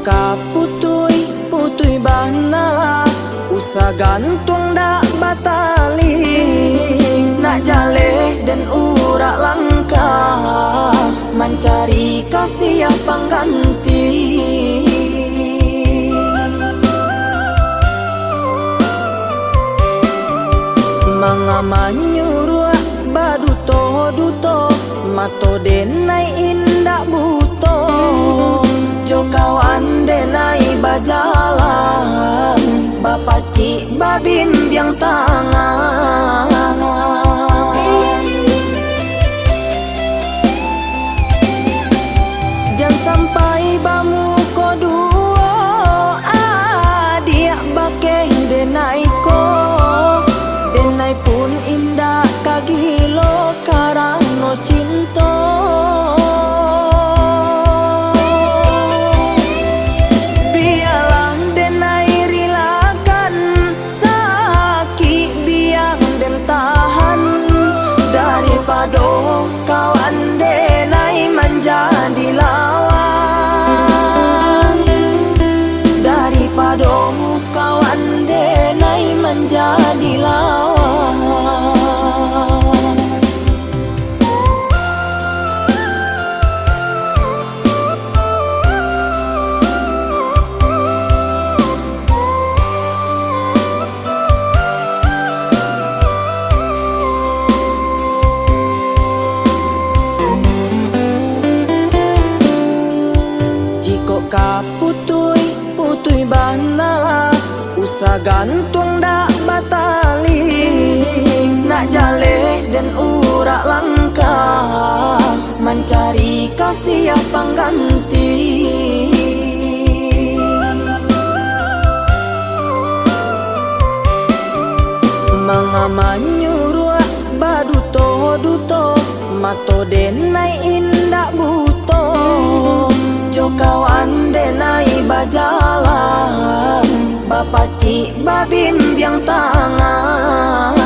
ka putui banala usa gantung dak batali nak jale dan urak langkah mencari kasih pangganti. Mangamanyuruak baduto mato denai indak buto jo kawan denai bajalan bapacik babim biang tangan. Jangan sampai bamu ko duo adik bakeh denai ko denai pun indah kagilo karano cinta. Biarlah denai rilakan sakit biang den tahan daripada kawan denai menjadi lawan, daripada kawan denai menjadi lawan. Ka putui banala usa gantung dak batali nak jale dan urak langkah mencari kasih pangganti. Mangamanyuruak baduto mato denai indak buto jo kawan denai bajalan bapacik babim biang tangan.